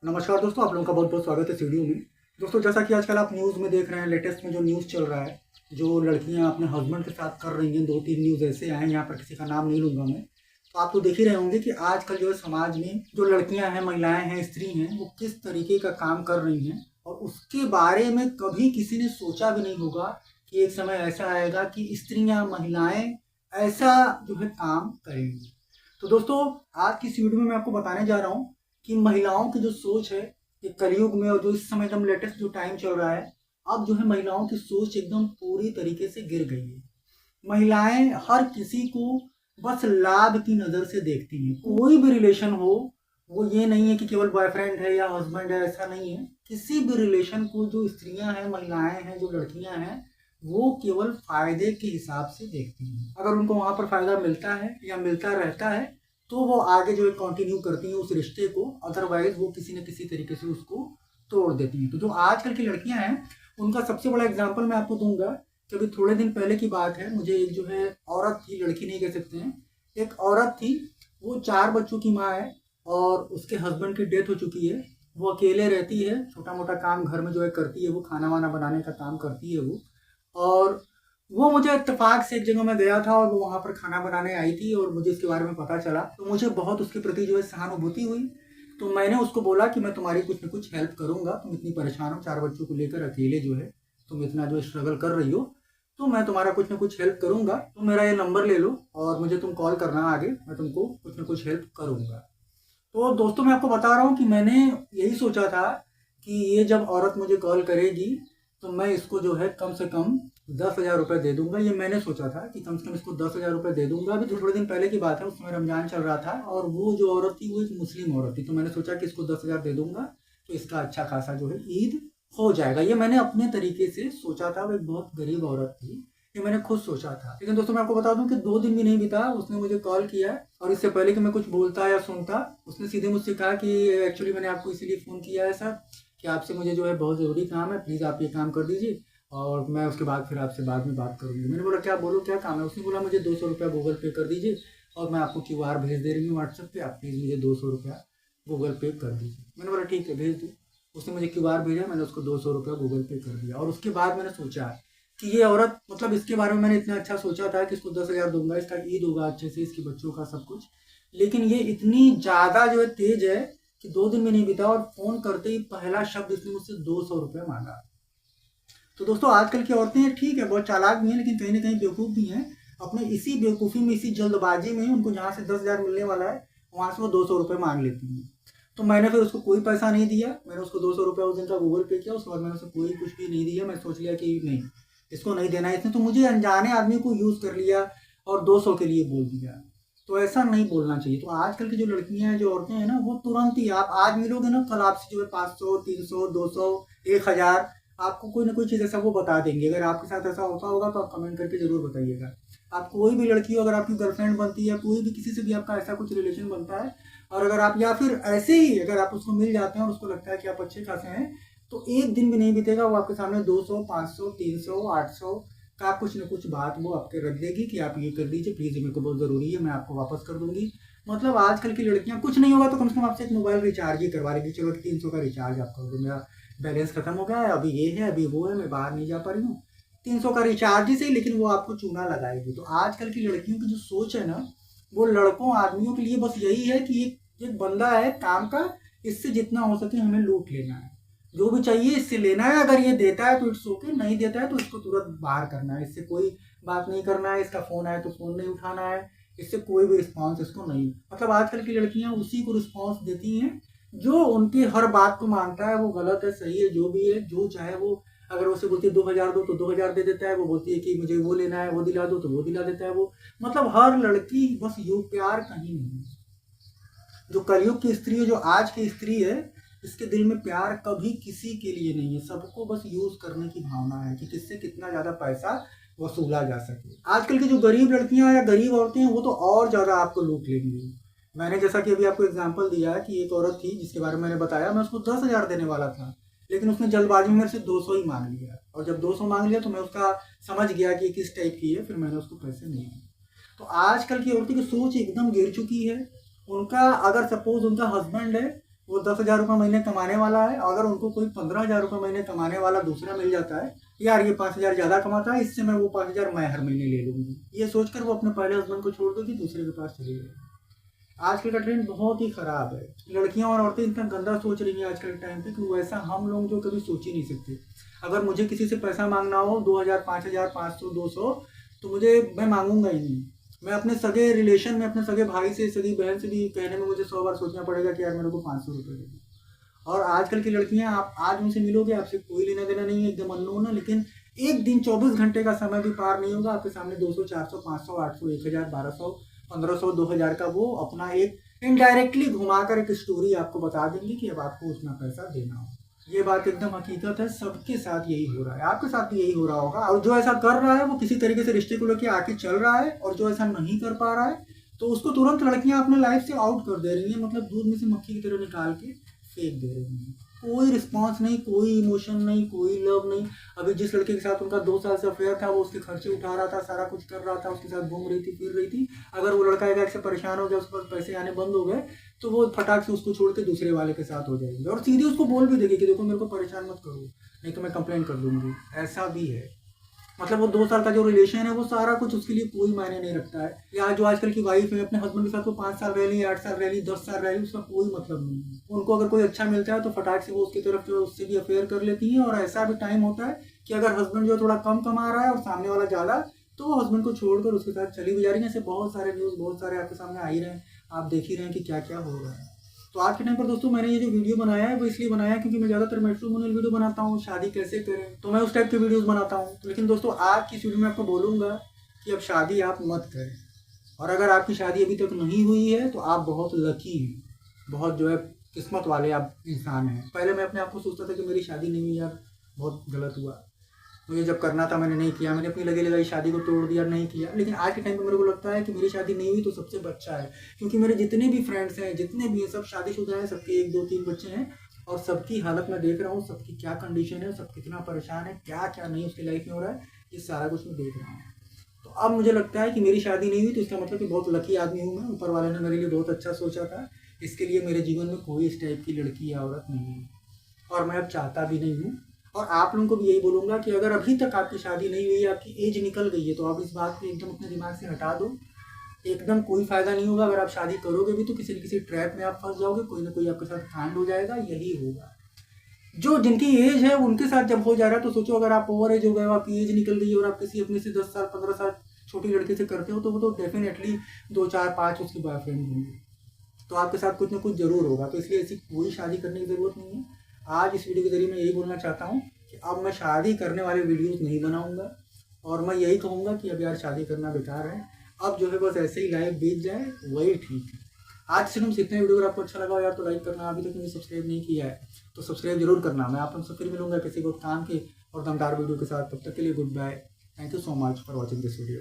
नमस्कार दोस्तों, आप लोगों का बहुत बहुत स्वागत है इस वीडियो में। दोस्तों, जैसा कि आजकल आप न्यूज़ में देख रहे हैं, लेटेस्ट में जो न्यूज़ चल रहा है, जो लड़कियां अपने हस्बैंड के साथ कर रही हैं, 2-3 न्यूज़ ऐसे आए हैं, यहाँ पर किसी का नाम नहीं लूँगा मैं। तो आप तो देख ही रहे होंगे कि आजकल जो है समाज में जो लड़कियां हैं, महिलाएं हैं, स्त्री हैं, वो किस तरीके का काम कर रही हैं, और उसके बारे में कभी किसी ने सोचा भी नहीं होगा कि एक समय ऐसा आएगा कि स्त्रियां, महिलाएं ऐसा जो है काम करेंगी। तो दोस्तों, आज की इस वीडियो में मैं आपको बताने जा रहा हूँ कि महिलाओं की जो सोच है ये कलयुग में, और जो इस समय एकदम लेटेस्ट जो टाइम चल रहा है, अब जो है महिलाओं की सोच एकदम पूरी तरीके से गिर गई है। महिलाएं हर किसी को बस लाभ की नजर से देखती हैं। कोई भी रिलेशन हो, वो ये नहीं है कि केवल बॉयफ्रेंड है या हस्बैंड है, ऐसा नहीं है। किसी भी रिलेशन को जो स्त्रियां हैं, महिलाएं हैं, जो लड़कियां हैं, वो केवल फायदे के हिसाब से देखती हैं। अगर उनको वहां पर फायदा मिलता है या मिलता रहता है तो वो आगे जो है कंटिन्यू करती हैं उस रिश्ते को, अदरवाइज वो किसी न किसी तरीके से उसको तोड़ देती हैं। तो जो आजकल की लड़कियां हैं, उनका सबसे बड़ा एग्जाम्पल मैं आपको दूंगा कि अभी थोड़े दिन पहले की बात है। मुझे एक जो है औरत थी, लड़की नहीं कह सकते हैं, एक औरत थी। वो 4 बच्चों की माँ है और उसके हस्बैंड की डेथ हो चुकी है। वो अकेले रहती है, छोटा मोटा काम घर में जो है करती है, वो खाना वाना बनाने का काम करती है वो। और वो मुझे इत्तेफाक से एक जगह मैं गया था और वो वहाँ पर खाना बनाने आई थी और मुझे इसके बारे में पता चला, तो मुझे बहुत उसके प्रति जो है सहानुभूति हुई। तो मैंने उसको बोला कि मैं तुम्हारी कुछ न कुछ हेल्प करूंगा, तुम इतनी परेशान हो, 4 बच्चों को लेकर अकेले जो है तुम इतना जो स्ट्रगल कर रही हो, तो मैं तुम्हारा कुछ न कुछ हेल्प करूंगा। तुम मेरा ये नंबर ले लो और मुझे तुम कॉल करना आगे, मैं तुमको कुछ न कुछ हेल्प करूंगा। तो दोस्तों, मैं आपको बता रहा हूँ कि मैंने यही सोचा था कि ये जब औरत मुझे कॉल करेगी तो मैं इसको जो है कम से कम 10,000 रुपये दे दूंगा। ये मैंने सोचा था कि कम से कम इसको 10,000 रुपये दे दूंगा। अभी थोड़े दिन पहले की बात है, उस समय रमजान चल रहा था और वो जो औरत थी वो एक मुस्लिम औरत थी। तो मैंने सोचा कि इसको 10,000 दे दूंगा तो इसका अच्छा खासा जो है ईद हो जाएगा। ये मैंने अपने तरीके से सोचा था। वो एक बहुत गरीब औरत थी, ये मैंने खुद सोचा था। लेकिन दोस्तों, मैं आपको बता दूं कि 2 दिन भी नहीं बीता, उसने मुझे कॉल किया और इससे पहले कि मैं कुछ बोलता या सुनता, उसने सीधे मुझसे कहा कि एक्चुअली मैंने आपको इसीलिए फ़ोन किया है सर कि आपसे मुझे जो है बहुत ज़रूरी काम है, प्लीज़ आप ये काम कर दीजिए और मैं उसके बाद फिर आपसे बाद में बात करूँगी। मैंने बोला क्या, बोलो क्या काम है। उसने बोला मुझे 200 रुपया गूगल पे कर दीजिए और मैं आपको क्यूआर भेज दे रही हूँ व्हाट्सएप पे, आप प्लीज़ मुझे 200 रुपया गूगल पे कर दीजिए। मैंने बोला ठीक है, भेज दो। उसने मुझे क्यूआर भेजा, मैंने उसको 200 रुपया गूगल पे कर दिया। और उसके बाद मैंने सोचा कि ये औरत, मतलब इसके बारे में मैंने इतना अच्छा सोचा था कि इसको 10,000 दूंगा, इसका ईद होगा अच्छे से, इसके बच्चों का सब कुछ। लेकिन ये इतनी ज़्यादा जो है तेज है कि 2 दिन में नहीं बीता और फ़ोन करते ही पहला शब्द इसने मुझसे 200 रुपये मांगा। तो दोस्तों, आजकल की औरतें ठीक है, बहुत चालाक भी हैं, लेकिन कहीं ना कहीं बेवकूफ़ भी हैं। अपने इसी बेवकूफ़ी में, इसी जल्दबाजी में उनको जहाँ से 10,000 मिलने वाला है, वहाँ से वो 200 रुपये मांग लेती हैं। तो मैंने फिर उसको कोई पैसा नहीं दिया। मैंने उसको 200 रुपये उस दिन का गूगल पे किया, उसके बाद मैंने उसको कोई कुछ भी नहीं दिया। मैं सोच लिया कि नहीं, इसको नहीं देना है। इसने तो मुझे अनजाने आदमी को यूज़ कर लिया और 200 के लिए बोल दिया। तो ऐसा नहीं बोलना चाहिए। तो आजकल की जो लड़कियां हैं, जो औरतें हैं ना, वो तुरंत ही, आप आज मिलोगे ना, कल आपसे जो है 500, 300, 200, 1,000, आपको कोई ना कोई चीज़ ऐसा वो बता देंगे। अगर आपके साथ ऐसा होता होगा तो आप कमेंट करके ज़रूर बताइएगा। आप कोई भी लड़की हो, अगर आपकी गर्लफ्रेंड बनती है, कोई भी किसी से भी आपका ऐसा कुछ रिलेशन बनता है, और अगर आप, या फिर ऐसे ही अगर आप उसको मिल जाते हैं और उसको लगता है कि आप अच्छे खासे हैं, तो एक दिन भी नहीं बीतेगा वो आपके सामने 200, 500, 300, 800 का कुछ न कुछ बात वो आपके रख देगी कि आप ये कर दीजिए प्लीज़, मेरे को बहुत ज़रूरी है, मैं आपको वापस कर दूंगी। मतलब आजकल की लड़कियां, कुछ नहीं होगा तो कम से कम आपसे एक मोबाइल रिचार्ज ही करवा लेगी। चलो 300 का रिचार्ज आप कर दो, मेरा बैलेंस खत्म हो गया है, अभी ये है, अभी वो है, मैं बाहर नहीं जा पा रही हूँ, 300 का रिचार्ज ही सही, लेकिन वो आपको चूना लगाएगी। तो आजकल की लड़कियों की जो सोच है ना, वो लड़कों आदमियों के लिए बस यही है कि एक बंदा है काम का, इससे जितना हो सके हमें लूट लेना है, जो भी चाहिए इससे लेना है। अगर ये देता है तो इट्स ओके, नहीं देता है तो इसको तुरंत बाहर करना है, इससे कोई बात नहीं करना है, इसका फ़ोन आए तो फ़ोन नहीं उठाना है, इससे कोई भी रिस्पॉन्स इसको नहीं। मतलब आजकल की लड़कियां उसी को रिस्पॉन्स देती हैं जो उनकी हर बात को मानता है। वो गलत है, सही है, जो भी है, जो चाहे वो, अगर उससे बोलती है 2,000 दो तो 2,000 दे देता है। वो बोलती है कि मुझे वो लेना है, वो दिला दो, तो वो दिला देता है वो। मतलब हर लड़की बस यू प्यार कहीं नहीं। जो कलयुग की स्त्री है, जो आज की स्त्री है, इसके दिल में प्यार कभी किसी के लिए नहीं है। सबको बस यूज करने की भावना है कि किससे कितना ज्यादा पैसा वसूला जा सके। आजकल की जो गरीब लड़कियां या गरीब औरतें हैं, वो तो और ज्यादा आपको लूट लेंगी। मैंने जैसा कि अभी आपको एग्जाम्पल दिया है कि एक औरत थी जिसके बारे में मैंने बताया, मैं उसको 10,000 देने वाला था, लेकिन उसने जल्दबाजी में मेरे से 200 ही मांग लिया। और जब 200 मांग लिया तो मैं उसका समझ गया कि किस टाइप की है, फिर मैंने उसको पैसे नहीं दिए। तो आजकल की औरतों की सोच एकदम गिर चुकी है। उनका, अगर सपोज उनका हस्बैंड है वो 10,000 रुपये महीने कमाने वाला है, अगर उनको कोई 15,000 रुपये महीने कमाने वाला दूसरा मिल जाता है, यार ये 5,000 ज़्यादा कमाता है, इससे मैं वो 5,000 मैं हर महीने ले लूँगी, ये सोचकर वो अपने पहले हस्बैंड को छोड़ देगी, दूसरे के पास चली जाएगी। आजकल का ट्रेंड बहुत ही ख़राब है। लड़कियां और औरतें इतना गंदा सोच रही हैं आजकल के टाइम पे कि वैसा हम लोग जो कभी सोच ही नहीं सकते। अगर मुझे किसी से पैसा मांगना हो 2,000, 5,000, 500, 200, तो मैं मांगूंगा ही नहीं। मैं अपने सगे रिलेशन में, अपने सगे भाई से, सगी बहन से भी कहने में मुझे 100 बार सोचना पड़ेगा कि यार मेरे को 500 रुपये दे दो। और आजकल की लड़कियां, आप आज उनसे मिलोगे, आपसे कोई लेना देना नहीं है, एकदम अननोन है, लेकिन एक दिन 24 घंटे का समय भी पार नहीं होगा, आपके सामने 200, 400, 500, 800, 1,000, 1,200, 1,500, 2,000 का वो अपना एक इनडायरेक्टली घुमाकर एक स्टोरी आपको बता देंगे कि अब आपको उतना पैसा देना हो। ये बात एकदम हकीकत है, सबके साथ यही हो रहा है, आपके साथ भी यही हो रहा होगा। और जो ऐसा कर रहा है वो किसी तरीके से रिश्ते को लेकर आके चल रहा है, और जो ऐसा नहीं कर पा रहा है तो उसको तुरंत लड़कियां अपने लाइफ से आउट कर दे रही हैं, मतलब दूध में से मक्खी की तरह निकाल के फेंक दे रही हैं। कोई रिस्पॉन्स नहीं, कोई इमोशन नहीं, कोई लव नहीं। अभी जिस लड़के के साथ उनका 2 साल से अफेयर था, वो उसके खर्चे उठा रहा था, सारा कुछ कर रहा था, उसके साथ घूम रही थी, फिर रही थी। अगर वो लड़का एक से परेशान हो गया, उसके पास पैसे आने बंद हो गए, तो वो फटाक से उसको छोड़ के दूसरे वाले के साथ हो जाएगी, और सीधे उसको बोल भी देगी कि देखो मेरे को परेशान मत करो, नहीं तो मैं कंप्लेन कर दूंगी। ऐसा भी है, मतलब वो 2 साल का जो रिलेशन है वो सारा कुछ उसके लिए कोई मायने नहीं रखता है। या जो आजकल की वाइफ है, अपने हस्बैंड के साथ वो 5 साल रह ली, 8 साल रह ली, 10 साल रह ली, उसका कोई मतलब नहीं है। उनको अगर कोई अच्छा मिलता है तो फटाक से वो उसकी तरफ जो उससे भी अफेयर कर लेती हैं। और ऐसा भी टाइम होता है कि अगर हस्बैंड जो थोड़ा कम कमा रहा है और सामने वाला ज़्यादा, तो वो हस्बैंड को छोड़कर उसके साथ चली भी जा रही है। ऐसे बहुत सारे न्यूज़, बहुत सारे आपके सामने आ ही रहे हैं, आप देख ही रहे हैं कि क्या क्या हो रहा है। तो आज के टाइम पर दोस्तों मैंने ये जो वीडियो बनाया है वो इसलिए बनाया है क्योंकि मैं ज़्यादातर मैट्रिमोनियल वीडियो बनाता हूँ, शादी कैसे करें, तो मैं उस टाइप के वीडियोस बनाता हूँ। लेकिन दोस्तों आज की वीडियो में आपको बोलूँगा कि अब शादी आप मत करें, और अगर आपकी शादी अभी तक नहीं हुई है तो आप बहुत लकी हैं, बहुत जो है किस्मत वाले आप इंसान हैं। पहले मैं अपने आप को सोचता था कि मेरी शादी नहीं हुई यार, बहुत गलत हुआ, मुझे जब करना था मैंने नहीं किया, मैंने अपनी लगी लगाई शादी को तोड़ दिया, नहीं किया। लेकिन आज के टाइम पे मेरे को लगता है कि मेरी शादी नहीं हुई तो सबसे अच्छा है, क्योंकि मेरे जितने भी फ्रेंड्स हैं, जितने भी हैं, सब शादीशुदा हैं, सबके 1, 2, 3 बच्चे हैं, और सबकी हालत मैं देख रहा हूँ, सबकी क्या कंडीशन है, सब कितना परेशान है, क्या क्या नहीं उसकी लाइफ में हो रहा है, ये सारा कुछ मैं देख रहा हूँ। तो अब मुझे लगता है कि मेरी शादी नहीं हुई तो इसका मतलब कि बहुत लकी आदमी हूँ मैं, ऊपर वाले ने मेरे लिए बहुत अच्छा सोचा था। इसके लिए मेरे जीवन में कोई इस टाइप की लड़की या औरत नहीं है, और मैं अब चाहता भी नहीं हूँ। और आप लोगों को भी यही बोलूँगा कि अगर अभी तक आपकी शादी नहीं हुई, आपकी एज निकल गई है, तो आप इस बात को एकदम अपने दिमाग से हटा दो। एकदम कोई फ़ायदा नहीं होगा। अगर आप शादी करोगे भी तो किसी न किसी ट्रैप में आप फंस जाओगे, कोई ना कोई आपके साथ कांड हो जाएगा, यही होगा। जो जिनकी एज है उनके साथ जब हो जा रहा है तो सोचो, अगर आप ओवर एज हो गए हो, आपकी एज निकल गई है, और आप किसी अपने से 10 साल 15 साल छोटी लड़की से करते हो, तो वो तो डेफिनेटली 2 4 5 उसके बॉयफ्रेंड होंगे, तो आपके साथ कुछ ना कुछ जरूर होगा। तो इसलिए ऐसी कोई शादी करने की ज़रूरत नहीं है। आज इस वीडियो के जरिए मैं यही बोलना चाहता हूँ कि अब मैं शादी करने वाले वीडियोस नहीं बनाऊंगा, और मैं यही कहूँगा कि अब यार शादी करना बेकार है, अब जो है बस ऐसे ही लाइफ बीत जाए वही ठीक है। आज से हम इतने वीडियो, अगर आपको अच्छा लगा हो यार तो लाइक करना, अभी तक मुझे सब्सक्राइब नहीं किया है तो सब्सक्राइब जरूर करना। मैं आप लोगों से फिर मिलूंगा किसी को काम के और दमदार वीडियो के साथ, तब तक के लिए good bye. Thank you so much for watching this video.